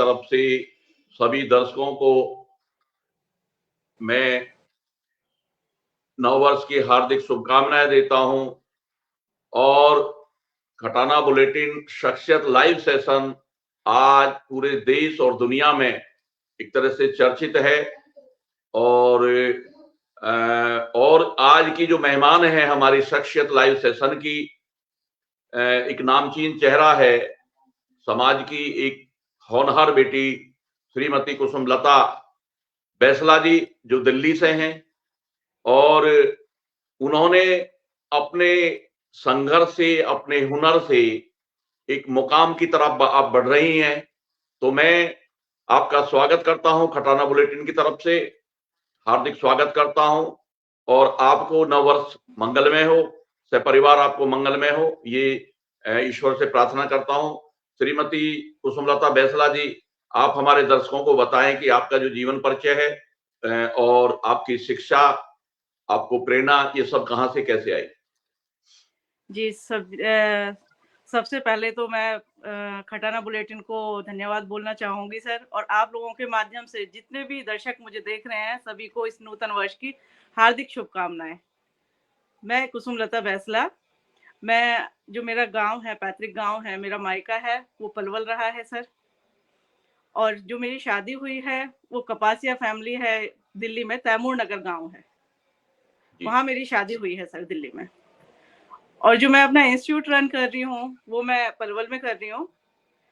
तरफ से सभी दर्शकों को मैं नववर्ष की हार्दिक शुभकामनाएं देता हूं और खटाना बुलेटिन शख्सियत लाइव सेशन आज पूरे देश और दुनिया में एक तरह से चर्चित है और आज की जो मेहमान है हमारी शख्सियत लाइव सेशन की एक नामचीन चेहरा है, समाज की एक होनहार बेटी श्रीमती कुसुमलता बैसला जी जो दिल्ली से हैं और उन्होंने अपने संघर्ष से, अपने हुनर से एक मुकाम की तरफ आप बढ़ रही हैं। तो मैं आपका स्वागत करता हूं खटाना बुलेटिन की तरफ से, हार्दिक स्वागत करता हूं और आपको नववर्ष मंगलमय हो, सपरिवार आपको मंगलमय हो, ये ईश्वर से प्रार्थना करता हूं। श्रीमती कुसुमलता बैसला जी, आप हमारे दर्शकों को बताएं कि आपका जो जीवन परिचय है और आपकी शिक्षा, आपको प्रेरणा, ये सब कहां से कैसे आई? जी, सबसे पहले तो मैं खटाना बुलेटिन को धन्यवाद बोलना चाहूंगी सर, और आप लोगों के माध्यम से जितने भी दर्शक मुझे देख रहे हैं सभी को इस नूतन वर्ष की हार्दिक शुभकामनाएं। मैं कुसुमलता बैसला, मैं जो मेरा गांव है, पैतृक गांव है, मेरा मायका है, वो पलवल रहा है सर, और जो मेरी शादी हुई है वो कपासिया फैमिली है, दिल्ली में तैमूर नगर गांव है, वहां मेरी शादी हुई है सर, दिल्ली में। और जो मैं अपना इंस्टीट्यूट रन कर रही हूँ वो मैं पलवल में कर रही हूँ।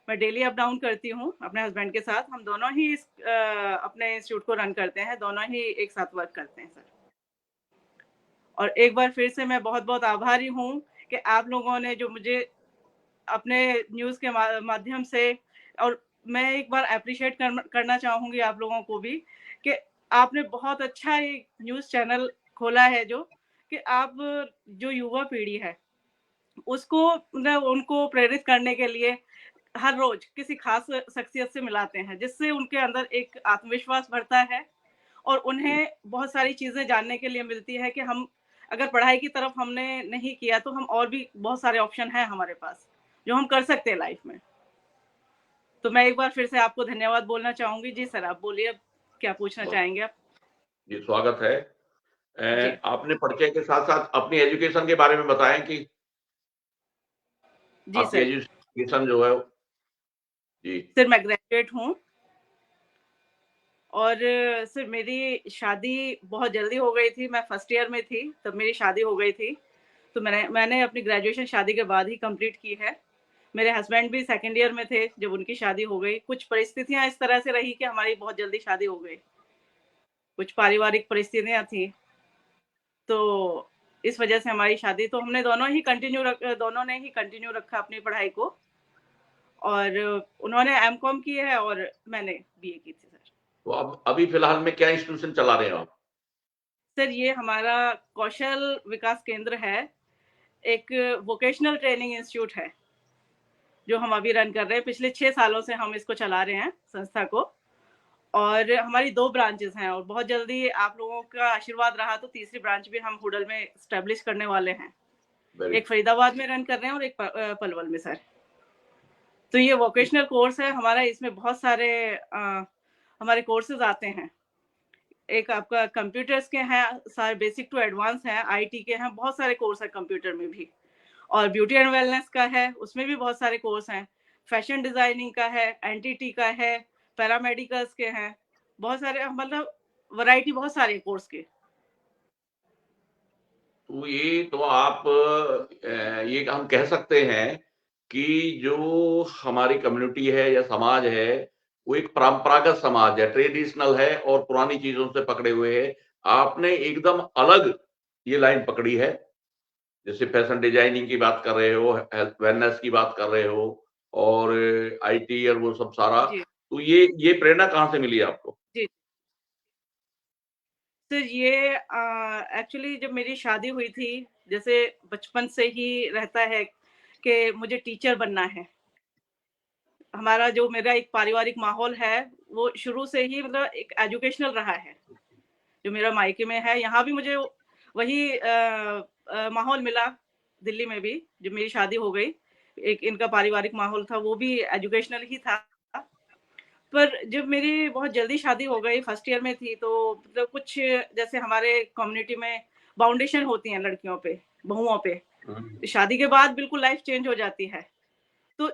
मैं डेली अप डाउन करती हूँ अपने हस्बैंड के साथ, हम दोनों ही अपने इंस्टीट्यूट को रन करते हैं, दोनों ही एक साथ वर्क करते हैं सर। और एक बार फिर से मैं बहुत बहुत आभारी हूँ कि आप लोगों ने जो मुझे अपने न्यूज़ के माध्यम से, और मैं एक बार अप्रिशिएट करना चाहूँगी आप लोगों को भी कि आपने बहुत अच्छा एक न्यूज़ चैनल खोला है, जो कि आप जो युवा पीढ़ी है उसको मतलब उनको प्रेरित करने के लिए हर रोज किसी खास शख्सियत से मिलाते हैं, जिससे उनके अंदर एक आत्मविश्वास बढ़ता है और उन्हें बहुत सारी चीजें जानने के लिए मिलती है कि हम अगर पढ़ाई की तरफ हमने नहीं किया तो हम और भी बहुत सारे ऑप्शन हैं हमारे पास जो हम कर सकते हैं लाइफ में। तो मैं एक बार फिर से आपको धन्यवाद बोलना चाहूंगी। जी सर, आप बोलिए, क्या पूछना चाहेंगे आप? जी, स्वागत है। जी आपने परिचय के साथ साथ अपनी एजुकेशन के बारे में बताएं कि जी आपकी सर। एजुकेशन जो है। जी सर, मैं ग्रेजुएट हूँ और सर मेरी शादी बहुत जल्दी हो गई थी, मैं फर्स्ट ईयर में थी तब मेरी शादी हो गई थी। तो मैंने अपनी ग्रेजुएशन शादी के बाद ही कंप्लीट की है। मेरे हस्बैंड भी सेकंड ईयर में थे जब उनकी शादी हो गई। कुछ परिस्थितियां इस तरह से रही कि हमारी बहुत जल्दी शादी हो गई, कुछ पारिवारिक परिस्थितियां थी, तो इस वजह से हमारी शादी, तो हमने दोनों ने ही कंटिन्यू रखा अपनी पढ़ाई को, और उन्होंने एमकॉम की है और मैंने बीए की थी सर। तो अब अभी फिलहाल में क्या इंस्टीट्यूशन चला रहे हो आप? सर, ये हमारा कौशल विकास केंद्र है, एक वोकेशनल ट्रेनिंग इंस्टीट्यूट है जो हम अभी रन कर रहे हैं। पिछले 6 सालों से हम इसको चला रहे हैं संस्था को, और हमारी 2 ब्रांचेस हैं और बहुत जल्दी आप लोगों का आशीर्वाद रहा तो तीसरी ब्रांच भी हम हुडल में स्टैब्लिश करने वाले हैं। एक फरीदाबाद में रन कर रहे हैं और एक पलवल में सर। तो ये वोकेशनल कोर्स है हमारा, इसमें बहुत सारे हमारे कोर्सेज आते हैं। एक आपका कंप्यूटर्स के हैं, सारे बेसिक टू एडवांस हैं, आईटी के हैं, बहुत सारे कोर्स है कंप्यूटर में भी, और ब्यूटी एंड वेलनेस का है, उसमें भी बहुत सारे कोर्स हैं, फैशन डिजाइनिंग का है, एनटीटी का है, पैरामेडिकल्स के हैं, बहुत सारे, मतलब वैरायटी बहुत सारे कोर्स के। तो ये तो आप ये हम कह सकते हैं कि जो हमारी कम्युनिटी है या समाज है वो एक परंपरागत समाज है, ट्रेडिशनल है और पुरानी चीजों से पकड़े हुए है। आपने एकदम अलग ये लाइन पकड़ी है, जैसे फैशन डिजाइनिंग की बात कर रहे हो, हेल्थ वेलनेस की बात कर रहे हो और आईटी और वो सब सारा। जी तो ये प्रेरणा कहाँ से मिली आपको? जी सर, ये एक्चुअली जब मेरी शादी हुई थी, जैसे बचपन से ही रहता है कि मुझे टीचर बनना है। हमारा जो मेरा एक पारिवारिक माहौल है वो शुरू से ही मतलब एक एजुकेशनल रहा है। जो मेरा मायके में है, यहाँ भी मुझे वही माहौल मिला, दिल्ली में भी जब मेरी शादी हो गई। एक इनका पारिवारिक माहौल था वो भी एजुकेशनल ही था। पर जब मेरी बहुत जल्दी शादी हो गई, फर्स्ट ईयर में थी, तो मतलब कुछ जैसे हमारे कम्युनिटी में बाउंडेशन होती हैं लड़कियों पे, बहुओं पे, शादी के बाद बिल्कुल लाइफ चेंज हो जाती है। तो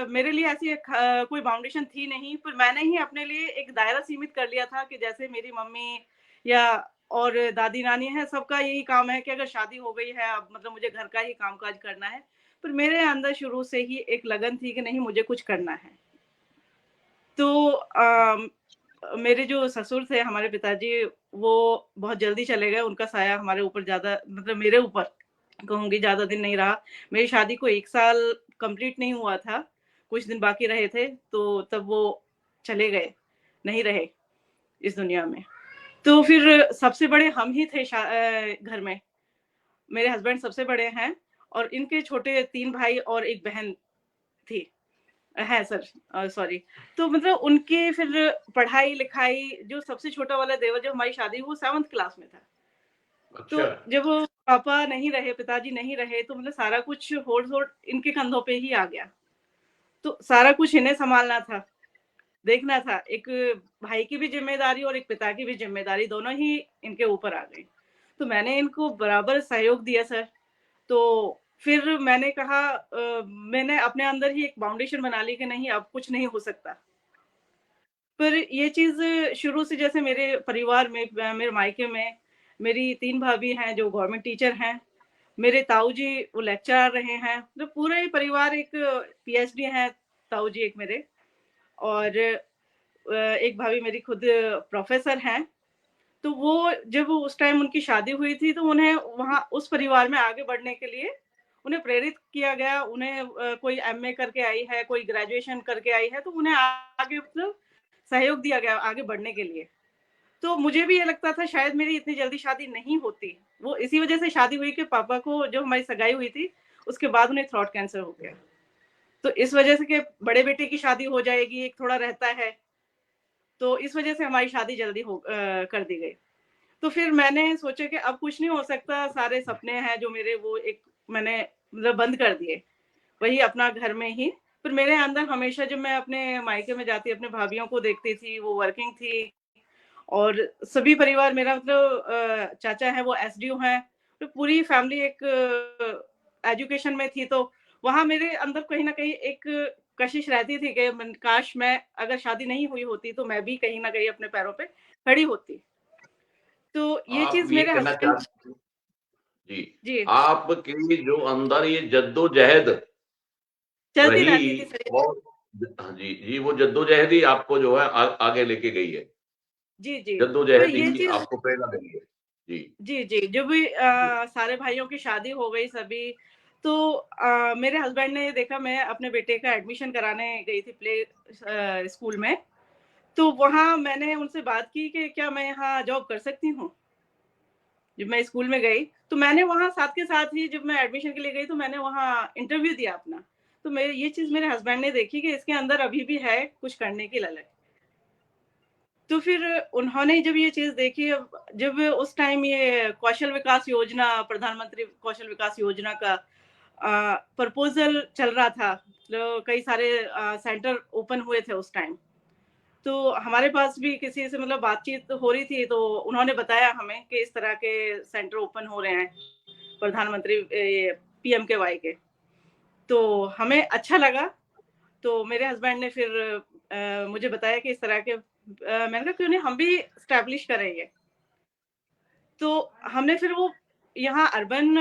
मेरे लिए ऐसी कोई बाउंडेशन थी नहीं, पर मैंने ही अपने लिए एक दायरा सीमित कर लिया था कि जैसे मेरी मम्मी या और दादी नानी है, सबका यही काम है कि अगर शादी हो गई है, अब मतलब मुझे घर का ही कामकाज करना है। पर मेरे अंदर शुरू से ही एक लगन थी कि नहीं, मुझे कुछ करना है। तो मेरे जो ससुर थे, हमारे पिताजी, वो बहुत जल्दी चले गए। उनका साया हमारे ऊपर ज़्यादा, मतलब मेरे ऊपर कहूँगी, ज़्यादा दिन नहीं रहा। मेरी शादी को 1 साल कंप्लीट नहीं हुआ था, कुछ दिन बाकी रहे थे, तो तब वो चले गए, नहीं रहे इस दुनिया में। तो फिर सबसे बड़े हम ही थे घर में। मेरे हस्बैंड सबसे बड़े हैं और इनके छोटे 3 भाई और 1 बहन थी। है सर, सॉरी। तो मतलब उनकी फिर पढ़ाई-लिखाई, जो सबसे छोटा वाला देवर, जब हमारी शादी हुई, वो 7th क्लास में था। अच्छा। तो जब वो पापा नहीं रहे, पिताजी नहीं रहे, तो मतलब सारा कुछ होड़-फोड़ इनके कंधों पे ही आ गया। तो सारा कुछ इन्हें सँभालना था, देखना था। एक भाई की भी ज़िम्मेदारी और एक पिता की भी ज़िम्मेदारी, दोनों ही इनके ऊपर आ गई। तो मैंने इनको बराबर सहयोग दिया सर। तो फिर मैंने कहा, मैंने अपने अंदर ही एक बाउंडेशन बना ली कि नहीं, अब कुछ नहीं हो सकता। पर ये चीज़ शुरू से, जैसे मेरे परिवार में, मेरे मायके में मेरी 3 भाभी हैं जो गवर्नमेंट टीचर हैं। मेरे ताऊ जी वो लेक्चरर रहे हैं। मतलब पूरा ही परिवार, एक पीएचडी हैं ताऊ जी एक मेरे, और एक भाभी मेरी खुद प्रोफ़ेसर हैं। तो वो जब उस टाइम उनकी शादी हुई थी, तो उन्हें वहाँ उस परिवार में आगे बढ़ने के लिए उन्हें प्रेरित किया गया। उन्हें कोई एमए करके आई है, कोई ग्रेजुएशन करके आई है, तो उन्हें आगे मतलब सहयोग दिया गया आगे बढ़ने के लिए। तो मुझे भी ये लगता था शायद मेरी इतनी जल्दी शादी नहीं होती। वो इसी वज़ह से शादी हुई कि पापा को, जब हमारी सगाई हुई थी, उसके बाद उन्हें थ्रोट कैंसर हो गया। तो इस वज़ह से कि बड़े बेटे की शादी हो जाएगी, एक थोड़ा रहता है, तो इस वज़ह से हमारी शादी जल्दी कर दी गई। तो फिर मैंने सोचा कि अब कुछ नहीं हो सकता, सारे सपने हैं जो मेरे, वो एक मैंने मतलब बंद कर दिए, वही अपना घर में ही। फिर मेरे अंदर हमेशा, जब मैं अपने मायके में जाती, अपने भाभीयों को देखती थी, वो वर्किंग थी, और सभी परिवार मेरा, मतलब चाचा है वो एसडीओ हैं, तो पूरी फैमिली एक एजुकेशन में थी। तो वहाँ मेरे अंदर कहीं न कहीं एक कशिश रहती थी कि काश मैं, अगर शादी नहीं हुई होती, तो मैं भी कहीं न कहीं अपने पैरों पे खड़ी होती। तो ये आप चीज़ ये मेरे कहना हस्बैंड। चाहते जी, जी, आपकी जो अंदर ये जद्दोजहद चलती रहती थी रही सर। और हाँ जी, जी, वो जद्दोजहद ही आपको जो है आगे लेके गई है। जी, जी। तो जद्दोजहद ये ही चीज़, आपको प्रेरणा दे रही है। जी, जी, जी, जब भी सारे भाइयों की शादी हो गई सभी, तो मेरे हस्बैंड ने देखा, मैं अपने बेटे का एडमिशन कराने गई थी प्ले स्कूल में, तो वहाँ मैंने उनसे बात की कि क्या मैं यहाँ जॉब कर सकती हूँ? जब मैं स्कूल में गई, तो मैंने वहाँ साथ के साथ ही, जब मैं एडमिशन के लिए गई, तो मैंने वहाँ इंटरव्यू दिया अपना। तो मेरे ये चीज़ मेरे हस्बैंड ने देखी कि इसके अंदर अभी भी है कुछ करने की ललक। तो फिर उन्होंने जब ये चीज़ देखी, अब जब उस टाइम ये कौशल विकास योजना, प्रधानमंत्री कौशल विकास योजना का प्रपोज़ल चल रहा था, तो कई सारे सेंटर ओपन हुए थे उस टाइम। तो हमारे पास भी किसी से मतलब बातचीत हो रही थी, तो उन्होंने बताया हमें कि इस तरह के सेंटर ओपन हो रहे हैं, प्रधानमंत्री ये पीएमकेवाई के। तो हमें अच्छा लगा। तो मेरे हस्बैंड ने फिर मुझे बताया कि इस तरह के, मैंने कहा क्यों नहीं, हम भी एस्टैब्लिश करेंगे। तो हमने फिर वो, यहाँ अर्बन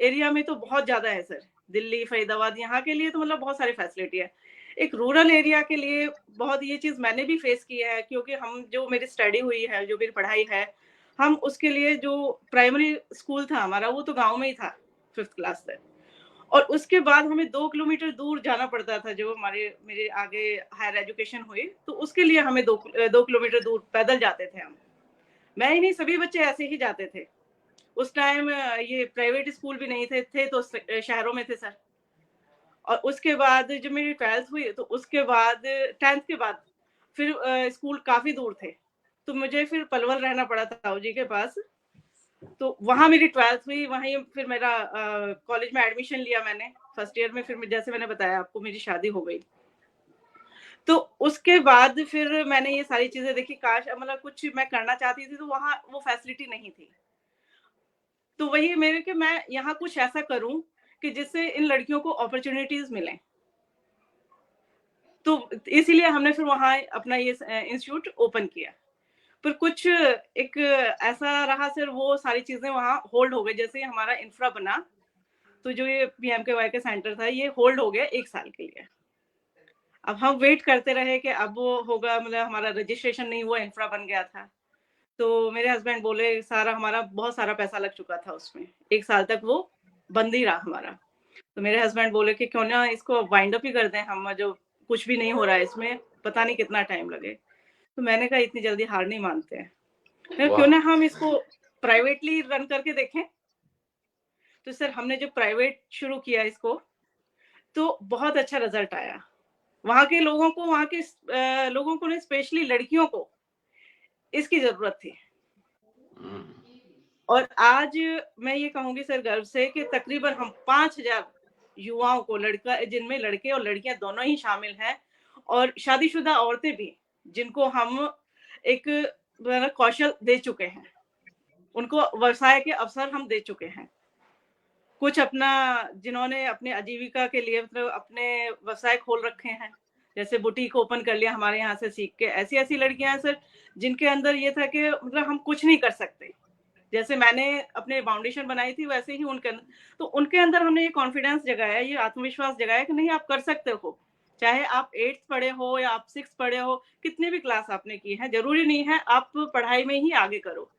एरिया में तो बहुत ज़्यादा है सर, दिल्ली, फरीदाबाद, यहाँ के लिए तो मतलब बहुत सारी फैसिलिटी है। एक रूरल एरिया के लिए बहुत, ये चीज़ मैंने भी फेस की है, क्योंकि हम, जो मेरी स्टडी हुई है, जो मेरी पढ़ाई है, हम उसके लिए जो प्राइमरी स्कूल था हमारा, वो तो गाँव में ही था 5th क्लास तक। और उसके बाद हमें 2 किलोमीटर दूर जाना पड़ता था, जो मेरे आगे हायर एजुकेशन हुई, तो उसके लिए हमें 2 किलोमीटर दूर पैदल जाते थे हम। मैं ही नहीं, सभी बच्चे ऐसे ही जाते थे। उस टाइम ये प्राइवेट स्कूल भी नहीं थे तो शहरों में थे सर। और उसके बाद जब मेरी 12th हुई, तो उसके बाद 10th के बाद फिर स्कूल काफ़ी दूर थे। तो मुझे फिर पलवल रहना पड़ा ताऊ जी के पास। तो वहाँ मेरी 12th हुई, वहीं फिर मेरा कॉलेज में एडमिशन लिया मैंने। फर्स्ट ईयर में फिर जैसे मैंने बताया आपको, मेरी शादी हो गई। तो उसके बाद फिर मैंने ये सारी चीजें देखी, काश मतलब कुछ मैं करना चाहती थी तो वहां वो फैसिलिटी नहीं थी। तो वही मेरे कि मैं यहाँ कुछ ऐसा करूं कि जिससे इन लड़कियों को अपॉर्चुनिटीज मिलें। तो इसीलिए हमने फिर वहां अपना ये इंस्टीट्यूट ओपन किया। पर कुछ एक ऐसा रहा सर, वो सारी चीजें वहां होल्ड हो गई। जैसे हमारा इंफ्रा बना तो जो ये PMKY का सेंटर था ये होल्ड हो गया 1 साल के लिए। अब हम वेट करते रहे कि अब वो होगा, मतलब हमारा रजिस्ट्रेशन नहीं हुआ, इंफ्रा बन गया था। तो मेरे हस्बैंड बोले, सारा हमारा बहुत सारा पैसा लग चुका था उसमें, 1 साल तक वो बंद ही रहा हमारा। तो मेरे हस्बैंड बोले कि क्यों ना इसको वाइंड अप ही कर दें हम, जो कुछ भी नहीं हो रहा है इसमें, पता नहीं कितना टाइम लगे। तो मैंने कहा इतनी जल्दी हार नहीं मानते हैं, क्यों ना हम इसको प्राइवेटली रन करके देखें। तो सर हमने जो प्राइवेट शुरू किया इसको, तो बहुत अच्छा रिजल्ट आया। वहां के लोगों को, वहां के लोगों को ने, स्पेशली लड़कियों को इसकी जरूरत थी। और आज मैं ये कहूंगी सर गर्व से कि तकरीबन हम 5,000 युवाओं को, लड़का जिनमें लड़के और लड़कियां दोनों ही शामिल हैं, और शादीशुदा औरतें भी, जिनको हम एक कौशल दे चुके हैं, उनको व्यवसाय के अवसर हम दे चुके हैं। कुछ अपना, जिन्होंने अपने आजीविका के लिए मतलब अपने व्यवसाय खोल रखे हैं, जैसे बुटीक ओपन कर लिया हमारे यहाँ से सीख के। ऐसी ऐसी लड़कियां हैं सर जिनके अंदर ये था कि मतलब हम कुछ नहीं कर सकते। जैसे मैंने अपने फाउंडेशन बनाई थी, वैसे ही उनके अंदर, तो उनके अंदर हमने ये कॉन्फिडेंस जगाया, ये आत्मविश्वास जगाया कि नहीं आप कर सकते हो। चाहे आप 8th पढ़े हो या आप 6th पढ़े हो, कितने भी क्लास आपने की है, जरूरी नहीं है आप पढ़ाई में ही आगे करो।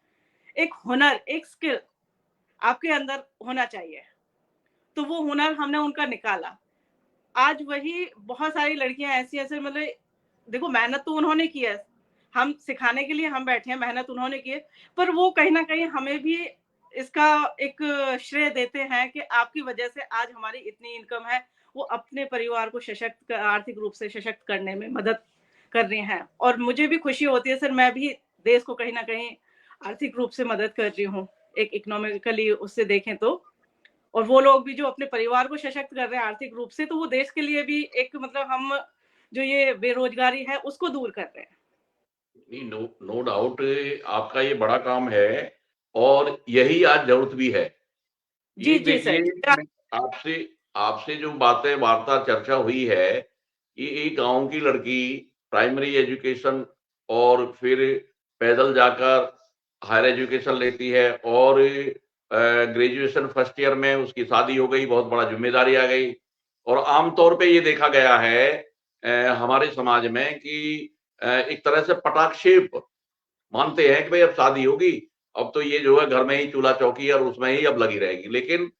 एक हुनर, एक स्किल आपके अंदर होना चाहिए। तो वो हुनर हमने उनका निकाला। आज वही बहुत सारी लड़कियां ऐसी ऐसे, मतलब देखो मेहनत तो उन्होंने की है, हम सिखाने के लिए हम बैठे हैं, मेहनत उन्होंने की है, पर वो कहीं ना कहीं हमें भी इसका एक श्रेय देते हैं कि आपकी वजह से आज हमारी इतनी इनकम है। वो अपने परिवार को सशक्त, आर्थिक रूप से सशक्त करने में मदद कर रही हैं। और मुझे भी खुशी होती है सर, मैं भी देश को कहीं ना कहीं आर्थिक रूप से मदद कर रही हूँ, एक इकोनॉमिकली उससे देखें तो। और वो लोग भी जो अपने परिवार को सशक्त कर रहे हैं आर्थिक रूप से, तो वो देश के लिए भी एक, मतलब हम जो ये बेरोजगारी है उसको दूर कर रहे हैं। नहीं, नो डाउट, आपका ये बड़ा काम है और यही आज जरूरत भी है। जी ये जी सर। देखिए, आपसे आपसे जो बातें, वार्ता, चर्चा हुई है कि एक गांव की लड़की प्राइमरी एजुकेशन और फिर पैदल जाकर हायर एजुकेशन लेती है, और ग्रेजुएशन फर्स्ट ईयर में उसकी शादी हो गई, बहुत बड़ा जिम्मेदारी आ गई। और आमतौर पे ये देखा गया है हमारे समाज में कि एक तरह से पटाक्षेप मानते हैं कि भाई अब शादी होगी, अब तो ये जो है घर में ही चूल्हा चौकी है और उसमें ही अब लगी रहेगी। लेकिन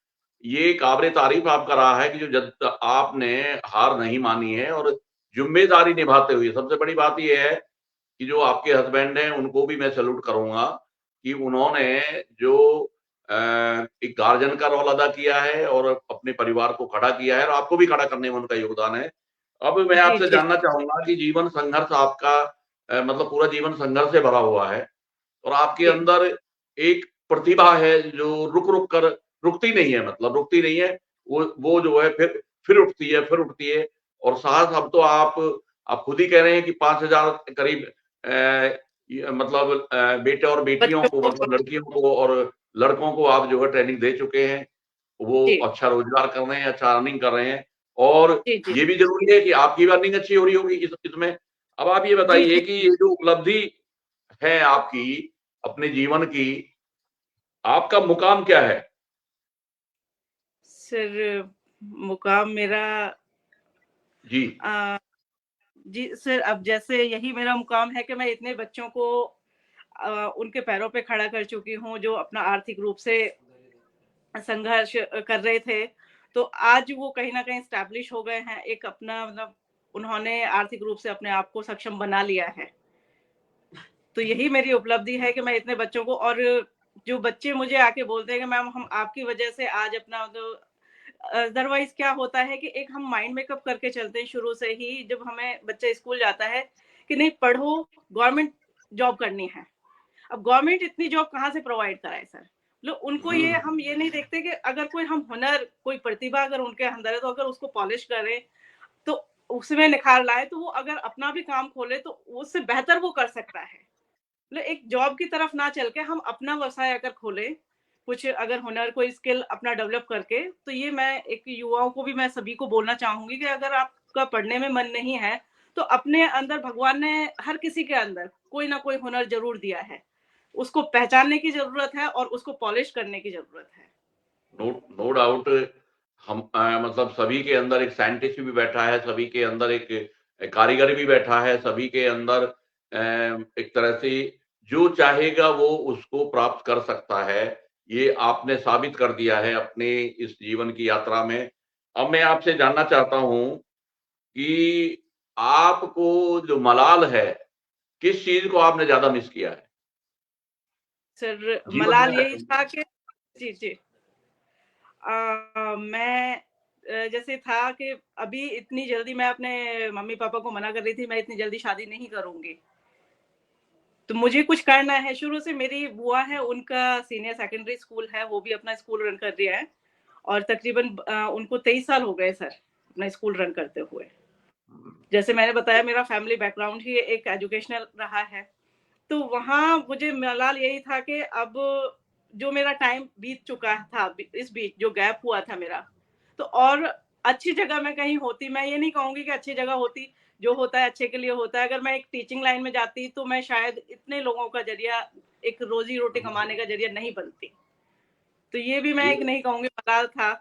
ये काबिल तारीफ आपका रहा है कि जो जब आपने हार नहीं मानी है और जिम्मेदारी निभाते हुए, सबसे बड़ी बात ये है कि जो आपके हस्बैंड हैं उनको भी मैं सैल्यूट करूंगा कि उन्होंने जो एक गार्जियन का रोल अदा किया है और अपने परिवार को खड़ा किया है, और आपको भी खड़ा करने में उनका योगदान है। अब मैं जी आपसे जी जानना चाहूंगा कि जीवन संघर्ष आपका, मतलब पूरा जीवन संघर्ष से भरा हुआ है, और आपके जी अंदर एक प्रतिभा है जो रुक रुक कर, रुकती नहीं है, मतलब रुकती नहीं है, वो जो है फिर उठती है, फिर उठती है। और साहस, अब तो आप खुद ही कह रहे हैं कि 5,000 करीब मतलब बेटे और बेटियों बच्चों को, को। मतलब लड़कियों को और लड़कों को आप जो है ट्रेनिंग दे चुके हैं। वो जी अच्छा रोजगार कर रहे हैं, अच्छा अर्निंग कर रहे हैं, और जी जी ये भी जरूरी है कि आपकी भी अर्निंग अच्छी हो रही होगी इसमें। अब आप ये जी बताइए जी कि ये जो उपलब्धि है आपकी अपने जीवन की, आपका मुकाम क्या है? सर, मुकाम मेरा, जी। आ, जी सर, अब जैसे यही मेरा मुकाम है कि मैं इतने बच्चों को उनके पैरों पे खड़ा कर चुकी हूँ, जो अपना आर्थिक रूप से संघर्ष कर रहे थे। तो आज वो कहीं ना कहीं स्टैब्लिश हो गए हैं, एक अपना, मतलब उन्होंने आर्थिक रूप से अपने आप को सक्षम बना लिया है। तो यही मेरी उपलब्धि है कि मैं इतने बच्चों को, और जो बच्चे मुझे आके बोलते हैं कि मैम हम आपकी वजह से आज अपना, तो अदरवाइज क्या होता है कि एक हम माइंड मेकअप करके चलते हैं शुरू से ही, जब हमें बच्चा स्कूल जाता है कि नहीं पढ़ो, गवर्नमेंट जॉब करनी है। अब गवर्नमेंट इतनी जॉब कहाँ से प्रोवाइड कराए सर? मतलब उनको ये, हम ये नहीं देखते कि अगर कोई हम हुनर, कोई प्रतिभा अगर उनके अंदर है, तो अगर उसको पॉलिश करें तो उसमें निखार लाए, तो वो अगर अपना भी काम खोले तो उससे बेहतर वो कर सकता है। मतलब एक जॉब की तरफ ना चल के हम अपना व्यवसाय अगर खोले, कुछ अगर हुनर, कोई स्किल अपना डेवलप करके, तो ये मैं एक युवाओं को भी, मैं सभी को बोलना चाहूंगी कि अगर आपका पढ़ने में मन नहीं है, तो अपने अंदर भगवान ने हर किसी के अंदर कोई ना कोई हुनर जरूर दिया है, उसको पहचानने की जरूरत है और उसको पॉलिश करने की जरूरत है। No no doubt. हम मतलब सभी के अंदर एक साइंटिस्ट भी बैठा है, सभी के अंदर एक कारीगर भी बैठा है, सभी के अंदर एक तरह से जो चाहेगा वो उसको प्राप्त कर सकता है। ये आपने साबित कर दिया है अपने इस जीवन की यात्रा में। अब मैं आपसे जानना चाहता हूँ कि आपको जो मलाल है, किस चीज को आपने ज्यादा मिस किया है सर जीवन मलाल में? यही था कि जी जी मैं जैसे था कि अभी इतनी जल्दी मैं अपने मम्मी पापा को मना कर रही थी, मैं इतनी जल्दी शादी नहीं करूंगी, तो मुझे कुछ करना है। शुरू से मेरी बुआ है, उनका सीनियर सेकेंडरी स्कूल है, वो भी अपना स्कूल रन कर रही है, और तकरीबन उनको 23 साल हो गए सर अपना स्कूल रन करते हुए। जैसे मैंने बताया, मेरा फैमिली बैकग्राउंड ही एक एजुकेशनल रहा है, तो वहाँ मुझे मलाल यही था कि अब जो मेरा टाइम बीत चुका था, इस बीच जो गैप हुआ था मेरा, तो और अच्छी जगह मैं कहीं होती, मैं ये नहीं कहूंगी कि अच्छी जगह होती, जो होता है अच्छे के लिए होता है। अगर मैं एक टीचिंग लाइन में जाती तो मैं शायद इतने लोगों का जरिया, एक रोजी रोटी कमाने का जरिया नहीं बनती। तो ये भी मैं ये एक नहीं कहूंगी मलाल था,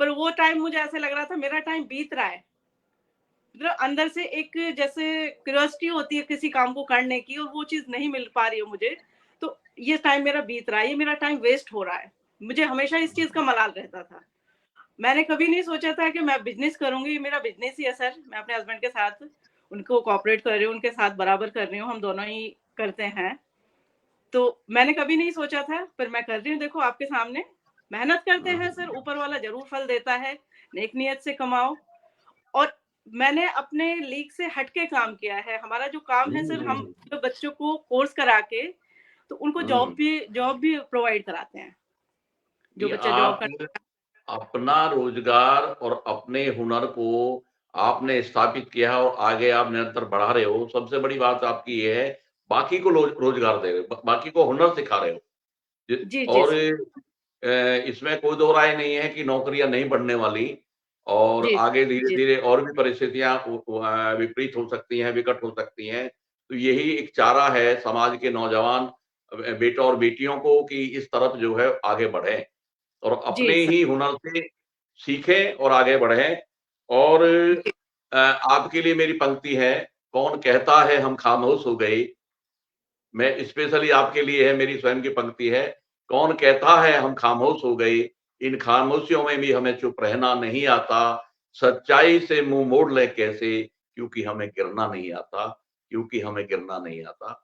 पर वो टाइम मुझे ऐसे लग रहा था मेरा टाइम बीत रहा है। मतलब अंदर से एक जैसे क्यूरियोसिटी होती है किसी काम को करने की, और वो चीज नहीं मिल पा रही है मुझे, तो ये टाइम मेरा बीत रहा है, ये मेरा टाइम वेस्ट हो रहा है। मुझे हमेशा इस चीज का मलाल रहता था। मैंने कभी नहीं सोचा था कि मैं बिजनेस करूंगी, ये मेरा बिजनेस ही है सर। मैं अपने हस्बैंड के साथ उनको कोऑपरेट कर रही हूँ, उनके साथ बराबर कर रही हूँ, हम दोनों ही करते हैं। तो मैंने कभी नहीं सोचा था, पर मैं कर रही हूँ, देखो आपके सामने। मेहनत करते हैं सर, ऊपर वाला जरूर फल देता है। नेक नियत से कमाओ। और मैंने अपने लीग से हटके काम किया है। हमारा जो काम है सर, हम तो बच्चों को कोर्स करा के तो उनको जॉब भी प्रोवाइड कराते हैं, जो कि बच्चा जॉब आप कर। अपना रोजगार और अपने हुनर को आपने स्थापित किया और आगे आप निरंतर बढ़ा रहे हो। सबसे बड़ी बात आपकी ये है, बाकी को रोजगार दे रहे हो, बाकी को हुनर सिखा रहे हो। जी जी और सर। इसमें कोई दो राय नहीं है कि नौकरियां नहीं बढ़ने वाली, और जी आगे धीरे जी धीरे और भी परिस्थितियां विपरीत हो सकती हैं, विकट हो सकती हैं। तो यही एक चारा है समाज के नौजवान बेटा और बेटियों को कि इस तरफ जो है आगे बढ़े और अपने जी सर। ही हुनर से सीखें और आगे बढ़ें। और जी आपके लिए मेरी पंक्ति है, कौन कहता है हम खामोश हो गए। मैं स्पेशली आपके लिए है, मेरी स्वयं की पंक्ति है, कौन कहता है हम खामोश हो गए, इन खामोशियों में भी हमें चुप रहना नहीं आता, सच्चाई से मुंह मोड़ लें कैसे, क्योंकि हमें गिरना नहीं आता, क्योंकि हमें गिरना नहीं आता।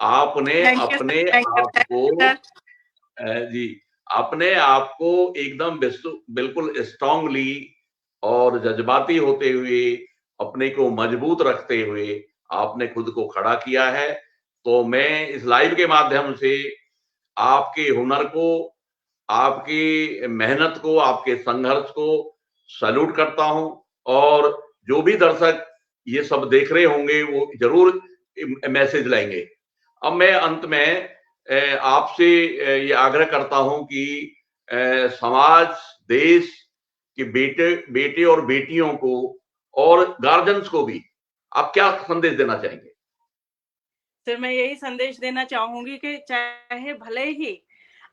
आपने थैंक यू सर, अपने थैंक यू, आप थैंक को यू सर। जी, अपने आप को एकदम बिल्कुल स्ट्रांगली और जज्बाती होते हुए, अपने को मजबूत रखते हुए आपने खुद को खड़ा किया है। तो मैं इस लाइव के माध्यम से आपके हुनर को, आपकी मेहनत को, आपके संघर्ष को सैल्यूट करता हूं। और जो भी दर्शक ये सब देख रहे होंगे वो जरूर मैसेज लेंगे। अब मैं अंत में आपसे ये आग्रह करता हूं कि समाज, देश के बेटे और बेटियों को और गार्जियंस को भी आप क्या संदेश देना चाहेंगे? सर मैं यही संदेश देना चाहूंगी कि चाहे भले ही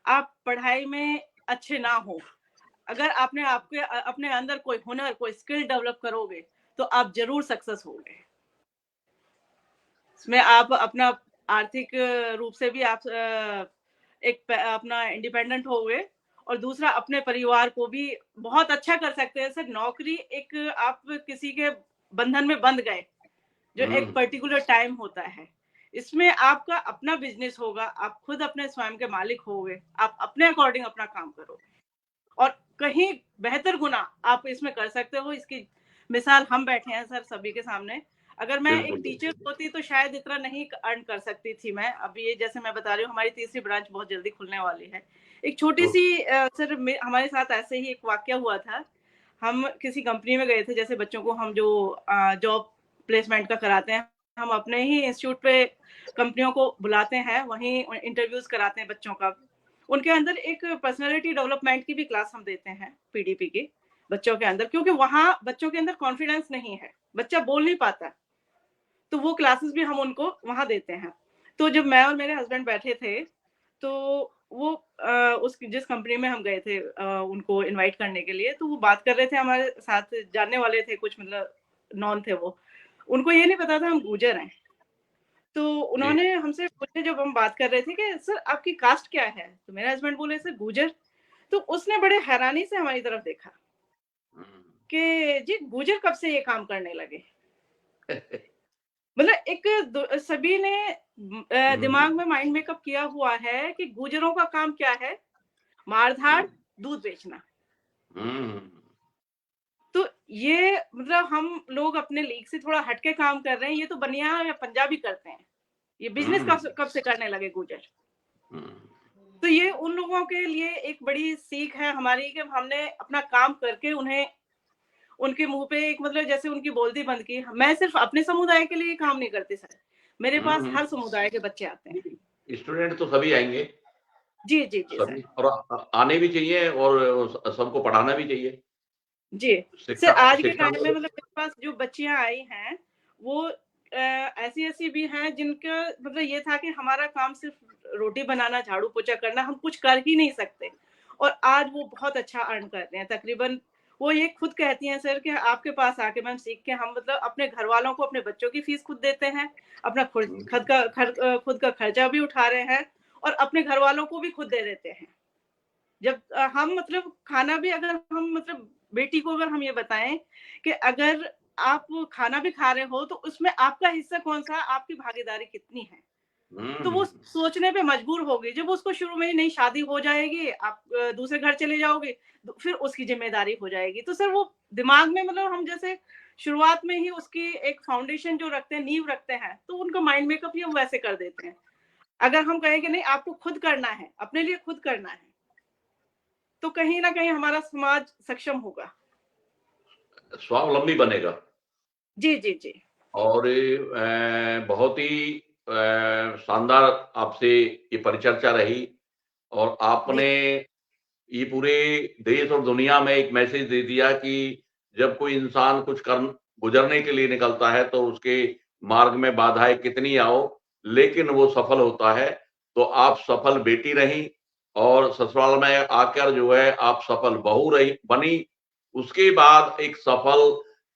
आप पढ़ाई में अच्छे ना हो, अगर आपने आपके अपने अंदर कोई हुनर, कोई स्किल डेवलप करोगे, तो आप जरूर सक्सेस होगे। इसमें आप अपना आर्थिक रूप से भी आप एक अपना इंडिपेंडेंट होगे, और दूसरा अपने परिवार को भी बहुत अच्छा कर सकते हैं सर। नौकरी एक, आप किसी के बंधन में बंध गए, जो एक हम्म, पर्टिकुलर टाइम होता है। इसमें आपका अपना बिजनेस होगा, आप खुद अपने स्वयं के मालिक होगे, आप अपने अकॉर्डिंग अपना काम करोगे, और कहीं बेहतर गुना आप इसमें कर सकते हो। इसकी मिसाल हम बैठे हैं सर सभी के सामने। अगर मैं एक बिल्कुल टीचर बिल्कुल। होती तो शायद इतना नहीं अर्न कर सकती थी मैं। अभी ये जैसे मैं बता रही हूँ, हमारी तीसरी ब्रांच बहुत जल्दी खुलने वाली है। एक छोटी सी सर हमारे साथ ऐसे ही एक वाक्य हुआ था। हम किसी कंपनी में गए थे, जैसे बच्चों को हम जो जॉब प्लेसमेंट का कराते हैं, हम अपने ही इंस्टीट्यूट पे कंपनियों को बुलाते हैं, वहीं इंटरव्यूज कराते हैं बच्चों का। उनके अंदर एक पर्सनैलिटी डेवलपमेंट की भी क्लास हम देते हैं, पीडीपी की, बच्चों के अंदर, क्योंकि वहाँ बच्चों के अंदर कॉन्फिडेंस नहीं है, बच्चा बोल नहीं पाता, तो वो क्लासेस भी हम उनको वहाँ देते हैं। तो जब मैं और मेरे हस्बैंड बैठे थे, तो वो उस जिस कंपनी में हम गए थे उनको इनवाइट करने के लिए, तो वो बात कर रहे थे, हमारे साथ जानने वाले थे कुछ, मतलब नॉन थे वो, उनको ये नहीं पता था हम गुर्जर हैं। तो जी। उन्होंने हमसे पूछे, जब हम बात कर रहे थे कि सर आपकी कास्ट क्या है, तो मेरे हस्बैंड बोले सर गुर्जर। तो उसने बड़े हैरानी से हमारी तरफ देखा हम्म। कि जी गुर्जर कब से ये काम करने लगे। मतलब एक सभी ने दिमाग में माइंड मेकअप किया हुआ है कि गुर्जरों का काम क्या है, मारधाड़, दूध बेचना। हम्म। तो ये मतलब हम लोग अपने लीग से थोड़ा हटके काम कर रहे हैं, ये तो बनिया या पंजाबी करते हैं, ये बिजनेस कब से करने लगे गुर्जर। तो ये उन लोगों के लिए एक बड़ी सीख है हमारी कि हमने अपना काम करके उन्हें, उनके मुंह पे एक, मतलब जैसे उनकी बोलती बंद की। मैं सिर्फ अपने समुदाय के लिए काम नहीं करती सर, मेरे पास हर समुदाय के बच्चे आते हैं। स्टूडेंट तो सभी आएंगे, जी जी जी सर। सभी, और आने भी चाहिए, और सबको पढ़ाना भी चाहिए। जी सर, शिक्षा आज के शिक्षा टाइम में मतलब मेरे पास जो बच्चियां आई हैं, वो ऐसी ऐसी भी हैं जिनका मतलब ये था कि हमारा काम सिर्फ रोटी बनाना, झाड़ू पोछा करना, हम कुछ कर ही नहीं सकते, और आज वो बहुत अच्छा अर्न कर रहे हैं। तकरीबन वो ये खुद कहती हैं सर कि आपके पास आके मैम सीख के हम मतलब अपने घर वालों को, अपने बच्चों की फीस खुद देते हैं, अपना खुद का खर्चा भी उठा रहे हैं, और अपने घर वालों को भी खुद दे देते हैं। जब हम मतलब खाना भी, अगर हम मतलब बेटी को अगर हम ये बताएं कि अगर आप खाना भी खा रहे हो तो उसमें आपका हिस्सा कौन सा, आपकी भागीदारी कितनी है, तो वो सोचने पे मजबूर होगी। जब उसको शुरू में ही नहीं, शादी हो जाएगी, आप दूसरे घर चले जाओगे, फिर उसकी जिम्मेदारी हो जाएगी। तो सर वो दिमाग में, मतलब हम जैसे शुरुआत में ही उसकी एक फाउंडेशन जो रखते हैं, नींव रखते हैं, तो उनका माइंड मेकअप ही हम वैसे कर देते हैं। अगर हम कहें कि नहीं आपको खुद करना है, अपने लिए खुद करना है, तो कहीं ना कहीं हमारा समाज सक्षम होगा। स्वावलंबी बनेगा। जी जी जी। और बहुत ही शानदार आपसे ये परिचर्चा रही, और जी आपने ये पूरे देश और दुनिया में एक मैसेज दे दिया कि जब कोई इंसान कुछ कर गुजरने के लिए निकलता है तो उसके मार्ग में बाधाएं कितनी आओ, लेकिन वो सफल होता है। तो आप सफल बेटी रही, और ससुराल में आकर जो है आप सफल बहू रही बनी। उसके बाद एक सफल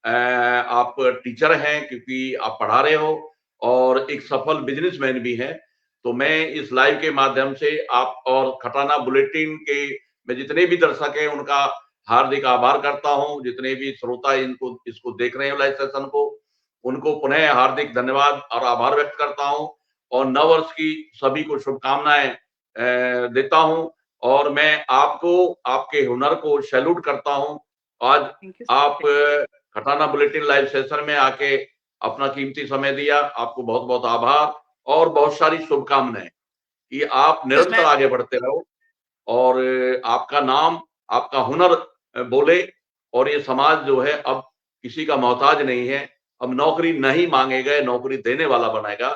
आप टीचर हैं, क्योंकि आप पढ़ा रहे हो, और एक सफल बिजनेसमैन भी हैं। तो मैं इस लाइव के माध्यम से आप और खटाना बुलेटिन के मैं जितने भी दर्शक हैं उनका हार्दिक आभार करता हूं। जितने भी श्रोता इनको इसको देख रहे हैं लाइव सेशन को, उनको पुनः हार्दिक धन्यवाद और आभार व्यक्त करता हूं, और नववर्ष की सभी को शुभकामनाएं देता हूं। और मैं आपको, आपके हुनर को सैल्यूट करता हूं। आज थैंक यू आप sir. Khatana bulletin live session में आके अपना कीमती समय दिया, आपको बहुत बहुत आभार और बहुत सारी शुभकामनाएं कि आप निरंतर मैं आगे बढ़ते रहो, और आपका नाम, आपका हुनर बोले, और ये समाज जो है अब किसी का मोहताज नहीं है, अब नौकरी नहीं मांगेगा, नौकरी देने वाला बनाएगा।